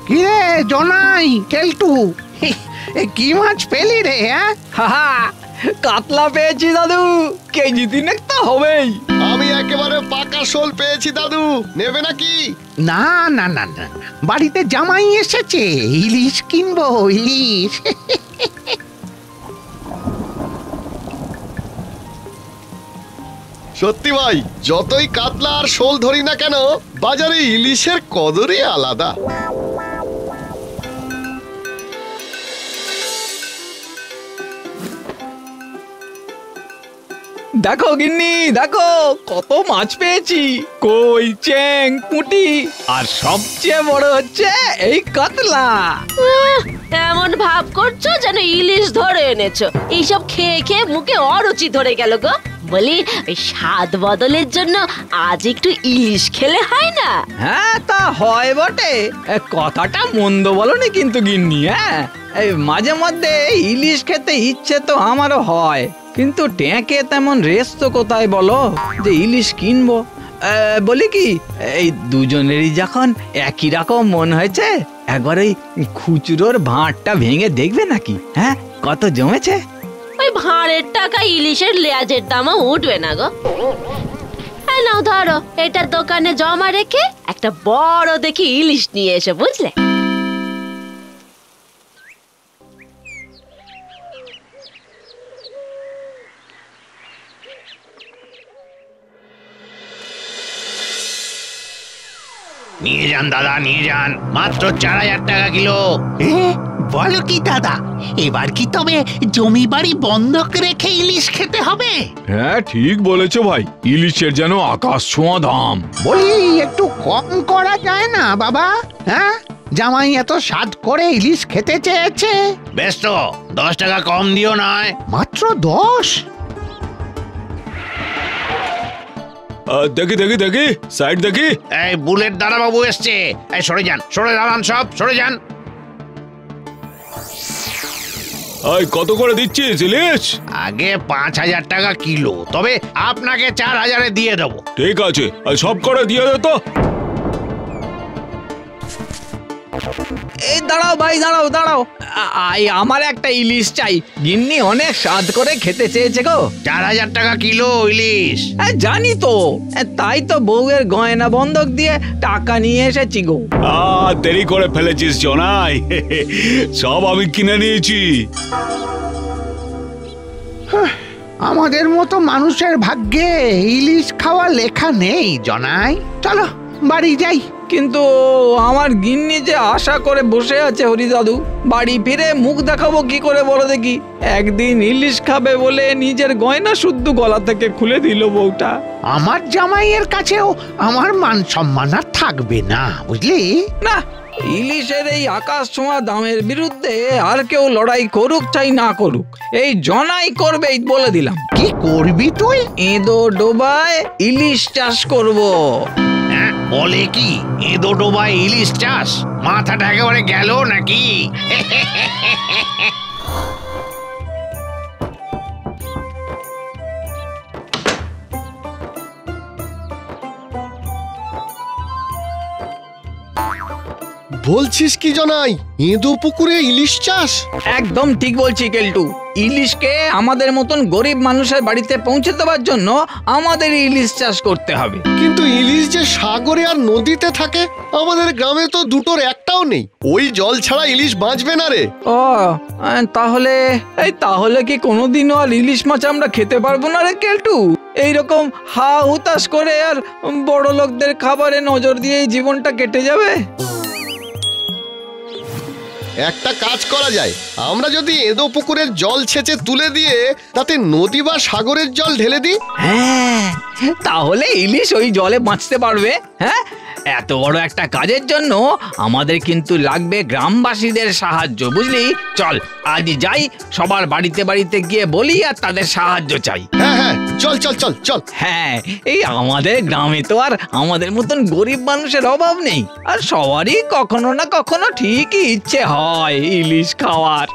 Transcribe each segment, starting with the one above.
কিরে জনাই কেলটু, কি মাছ পেলি রে? কাতলা পেয়েছি দাদু, কেজি 3 তো হবেই। আমি একেবারে পাকা শোল পেয়েছি দাদু, নেবে নাকি? না না না না, বাড়িতে জামাই এসেছে, ইলিশ কিনবো, ইলিশ। সত্যি ভাই, যতই কাতলা আর শোল ধরি না কেন, বাজারে ইলিশের কদরই আলাদা। দেখো গিন্নি, দেখো কত মাছ পেয়েছি, কই, চেং, পুঁটি, আর সবচেয়ে বড় হচ্ছে এই কাতলা। এমন ভাব করছো যেন ইলিশ ধরে এনেছো। এইসব খেয়ে খেয়ে মুখে অরুচি ধরে গেল গো। বলি ওই স্বাদ বদলের জন্য আজ একটু ইলিশ খেলে হয় না? হ্যাঁ তা হয় বটে, কথাটা মন্দ বলনি কিন্তু গিন্নি। হ্যাঁ, এই মাঝে মধ্যে ইলিশ খেতে ইচ্ছে তো আমারও হয়, কিন্তু ট্যাঁকে তেমন রেস তো কোথায় বলো যে ইলিশ কিনবো। বলি কি, এই দুজনেরই যখন একই রকম মন হয়েছে, একবার ওই খুচরোর ভাঁড়টা ভেঙে দেখবে নাকি? হ্যাঁ, কত জমেছে। ওই ভাঁড়ের টাকা ইলিশের লেয়াজের দামও উঠবে না গো। হ্যাঁ নাও ধরো, এটা দোকানে জমা রেখে একটা বড় দেখি ইলিশ নিয়ে এসো, বুঝলে? নিয়ে যান দাদা, নিয়ে যান, মাত্র 4000 টাকা কিলো। বলো কি দাদা, এবার কি তবে জমি বাড়ি বন্ধক রেখে ইলিশ খেতে হবে? হ্যাঁ ঠিক বলেছো ভাই, ইলিশের যেন আকাশ ছোঁয়া দাম। বলি একটু কম করা যায় না বাবা? হ্যাঁ, জামাই এত স্বাদ করে ইলিশ খেতে চেয়েছে। বেশ তো 10 টাকা কম দিও না। মাত্র 10? দেখি দেখি দেখি, সাইড দেখি। এই বুলেট দাদা বাবু এসছে, এই সরে যান, সরে দাঁড়ান, সব সরে যান। কত করে দিচ্ছিস ইলিশ? আগে 5000 টাকা কিলো, তবে আপনাকে 4000-এ দিয়ে দেবো। ঠিক আছে, সব করে দিয়ে দে তো। এই দাঁড়াও ভাই, দাঁড়াও দাঁড়াও, আমার একটা ইলিশ চাই, গিন্নি অনেক স্বাদ করে খেতে চেয়েছে গো। 4000 টাকা কিলো ইলিশ। জানি তো, তাই তো বউয়ের গয়না বন্ধক দিয়ে টাকা নিয়ে এসেছি গো। দেরি করে ফেলেছিস জনাই, সব আমি কিনে নিয়েছি। আমাদের মতো মানুষের ভাগ্যে ইলিশ খাওয়া লেখা নেই জনাই। চলো বাড়ি যাই। কিন্তু আমার গিন্নি যে আশা করে বসে আছে হরি দাদু, বাড়ি ফিরে মুখ দেখাবো কি করে বলো দেখি? একদিন ইলিশ খাবে বলে নিজের গয়না শুদ্ধ গলা থেকে খুলে দিল বউটা। আমার জামাইয়ের কাছেও আমার মান সম্মান আর থাকবে না, বুঝলি না? ইলিশের এই আকাশ ছোঁয়া দামের বিরুদ্ধে আর কেউ লড়াই করুক চাই না করুক, এই জনাই করবে বলে দিলাম। কি করবি তুই? এঁদো ডোবায় ইলিশ চাষ করব। বলে কি, এঁদো ডোবায় ইলিশ চাষ? মাথাটা একেবারে গেল নাকি? বলছিস কি জনাই, এঁদো পুকুরে ইলিশ চাষ? একদম ঠিক বলছি কেলটু, ইলিশকে আমাদের মতন গরিব মানুষের বাড়িতে পৌঁছে দেওয়ার জন্য আমাদের ইলিশ চাষ করতে হবে। কিন্তু ইলিশ যে সাগরে আর নদীতে থাকে, আমাদের গ্রামে তো দুটোর একটাও নেই। ওই জল ছাড়া ইলিশ বাঁচবে না রে। ও তাহলে কি কোনোদিনও আর ইলিশ মাছ আমরা খেতে পারবো না রে কেলটু? এইরকম হা হুতাশ করে আর বড় লোকদের খাবারে নজর দিয়ে জীবনটা কেটে যাবে। একটা কাজ করা যায়, আমরা যদি এঁদো পুকুরের জল ছেঁচে তুলে দিয়ে তাতে নদী বা সাগরের জল ঢেলে দিই। হ্যাঁ, তাহলে ইলিশ ওই জলে বাঁচতে পারবে। হ্যাঁ, এত বড় একটা কাজের জন্য আমাদের কিন্তু লাগবে গ্রামবাসীদের সাহায্য, বুঝলি? চল আজ যাই, সবার বাড়িতে বাড়িতে গিয়ে বলি আর তাদের সাহায্য চাই। হ্যাঁ হ্যাঁ, চল চল চল চল। হ্যাঁ, এই আমাদের গ্রামে তো আর আমাদের মতন গরিব মানুষের অভাব নেই, আর সবারই কখনো না কখনো ঠিকই ইচ্ছে হয় ইলিশ খাওয়ার।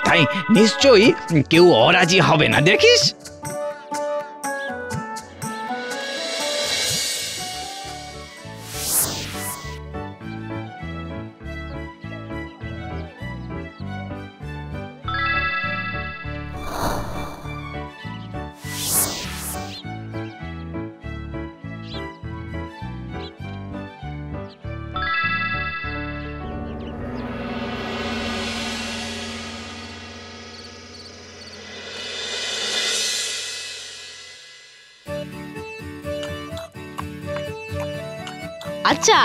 তাই নিশ্চয়ই কেউ অরাজি হবে না, দেখিস। আচ্ছা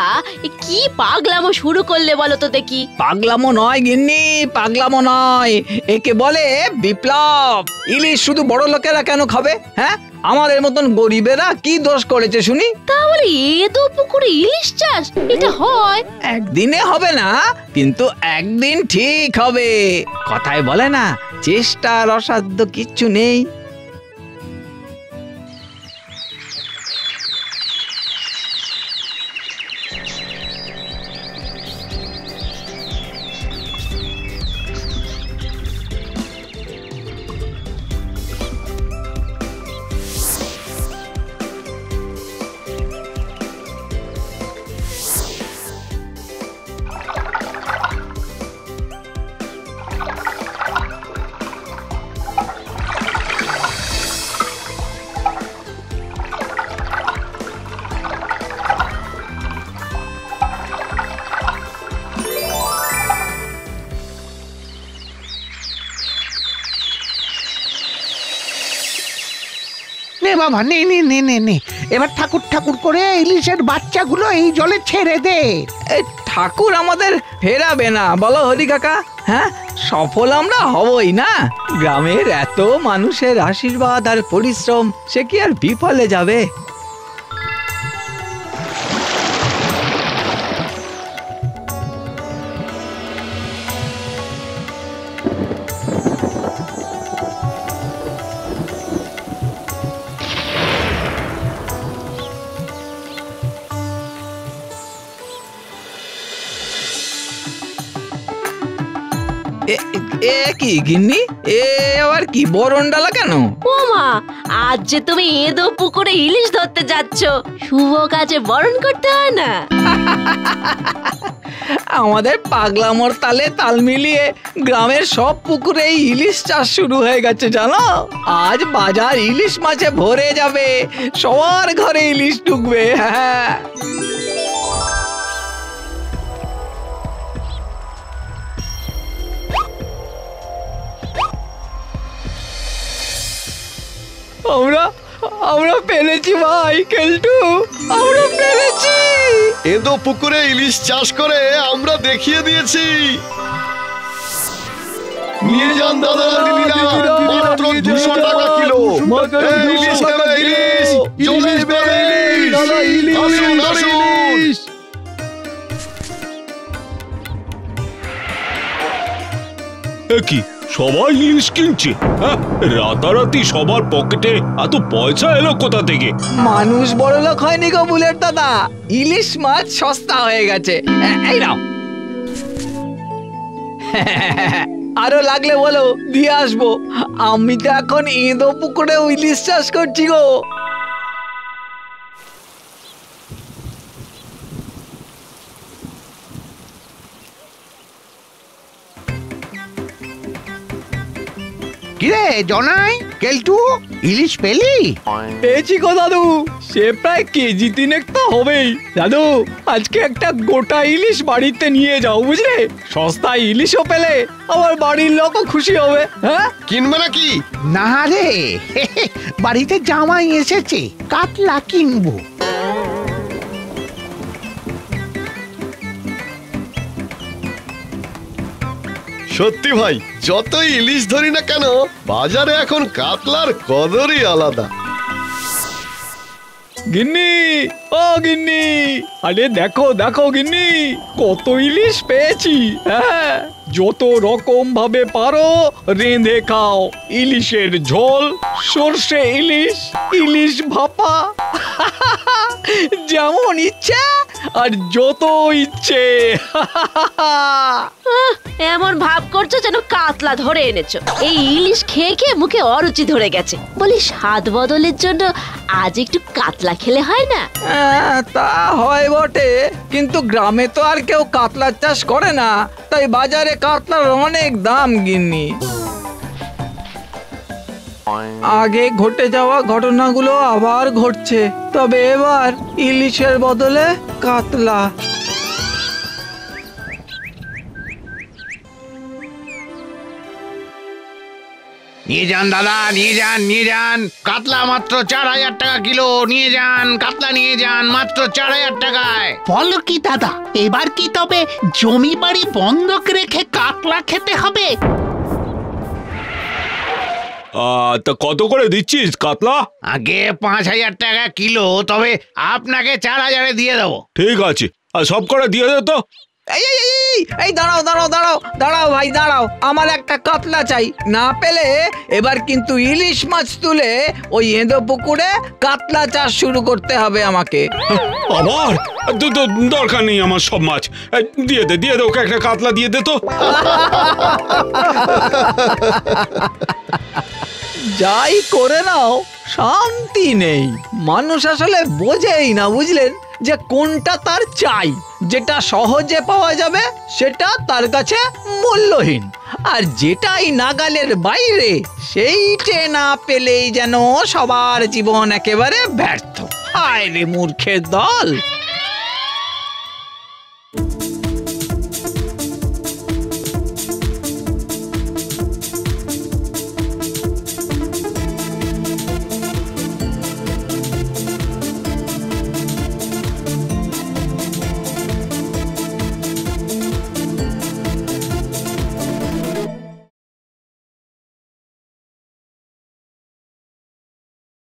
কি পাগলামো শুরু করলে বলো তো দেখি। পাগলামো নয় গিন্নি, পাগলামো নয়, একে বলে বিপ্লব। ইলিশ শুধু বড় লোকেরা কেন খাবে? হ্যাঁ, আমাদের মতন গরিবেরা কি দোষ করেছে শুনি? তাহলে এদো পুকুরে ইলিশ চাষ এটা হয়? একদিনে হবে না, কিন্তু একদিন ঠিক হবে। কথায় বলে না, চেষ্টার অসাধ্য কিচ্ছু নেই। নে বাবা, নে নে নে নে নে, এবার ঠাকুর ঠাকুর করে ইলিশের বাচ্চাগুলো এই জলে ছেড়ে দে। এই ঠাকুর আমাদের ফেরাবে না বলো হরি কাকা? হ্যাঁ, সফল আমরা হবই না। গ্রামের এত মানুষের আশীর্বাদ আর পরিশ্রম, সে কি আর বিফলে যাবে? এ কি গিন্নি, এ আবার কি বরণ ডালা কেন? ও মা, আজ যে তুমি এদো পুকুরে ইলিশ ধরতে যাচ্ছ, শুভ কাজে বরণ করতে হয় না? আমাদের পাগলামোর তালে তাল মিলিয়ে গ্রামের সব পুকুরে ইলিশ চাষ শুরু হয়ে গেছে জানো। আজ বাজার ইলিশ মাছে ভরে যাবে, সবার ঘরে ইলিশ ঢুকবে। হ্যাঁ, আমরা আমরা পেরেছি ভাই কেলটু, আমরা পেরেছি। এদো পুকুরে ইলিশ চাষ করে আমরা দেখিয়ে দিয়েছি। নিয়ে যান দাদা দিদিরা, মাত্র 200 টাকা কিলো। এই ইলিশ নেবে, ইলিশ চলে আসবে, ইলিশ আসুন আসুন। কি সবাই ইলিশ কিনছে? হ্যাঁ, রাতারাতি সবার পকেটে এত পয়সা এলো কোথা থেকে? মানুষ বড়লোক হয়নি গো বুলেট দাদা, ইলিশ মাছ সস্তা হয়ে গেছে। এই নাও। আরো লাগলে বলো, দিয়ে আসবো। আমি তো এখন এদো পুকুরে ইলিশ চাষ করছি গো। কিরে জনাই, কেলটু, ইলিশ পেলি? পেয়েছি গো দাদু, সে প্রায় কেজি 3 তো হবেই। দাদু, আজকে একটা গোটা ইলিশ বাড়িতে নিয়ে যাও, বুঝলে? সস্তায় ইলিশও পেলে আমার বাড়ির লোকও খুশি হবে। হ্যাঁ, কিনবে নাকি? না রে, বাড়িতে জামাই এসেছে, কাতলা কিনবো। সত্যি ভাই, যতই ইলিশ ধরি না কেন, বাজারে এখন কাতলার কদরই আলাদা। গিন্নি, ও গিন্নি, আরে দেখো দেখো গিন্নি, কত ইলিশ পেয়েছি। হ্যাঁ, যত রকম ভাবে পারো রেঁধে খাও। ইলিশের ঝোল, সর্ষে ইলিশ, ইলিশ ভাপা, যেমন ইচ্ছে আর যত ইচ্ছে। এমন ভাব করছো যেন কাতলা ধরে এনেছো। এই ইলিশ খেয়ে খেয়ে মুখে অরুচি ধরে গেছে। বলি স্বাদ বদলের জন্য আজ একটু কাতলা খেলে হয় না? তা হয় বটে, কিন্তু গ্রামে তো আর কেউ কাতলার চাষ করে না, তাই বাজারে কাতলার অনেক দাম গিন্নি। আগে ঘটে যাওয়া ঘটনাগুলো আবার ঘটছে, তবে এবার ইলিশের বদলে কাতলা। নিয়ে যান দাদা, নিয়ে যান, নিয়ে যান। কাতলা মাত্র 4000 টাকা কিলো। নিয়ে যান, কাতলা নিয়ে যান মাত্র 4000 টাকায়। বলো কি দাদা, এবার কি তবে জমি বাড়ি বন্ধক রেখে কাতলা খেতে হবে? তা কত করে দিচ্ছিস কাতলা? আগে 5000 টাকা কিলো, তবে আপনাকে 4000-এ দিয়ে দেবো। ঠিক আছে, আর সব করে দিয়ে দে তো। এই দাঁড়াও দাঁড়াও দাঁড়াও দাঁড়াও ভাই দাঁড়াও, আমার একটা কাতলা চাই। না পেলে এবার কিন্তু ইলিশ মাছ তুলে ওই এঁদো পুকুরে কাতলা চাষ শুরু করতে হবে আমাকে। আবার দরকার নেই আমার সব মাছ। দিয়ে দে ওকে একটা কাতলা দিয়ে দে তো। যাই করে নাও, শান্তি নেই। মানুষ আসলে বোঝেই না, বুঝলেন, যে কোনটা তার চাই। যেটা সহজে পাওয়া যাবে সেটা তার কাছে মূল্যহীন, আর যেটাই নাগালের বাইরে সেইটে না পেলেই যেন সবার জীবন একেবারে ব্যর্থ। হায় রে মূর্খের দল।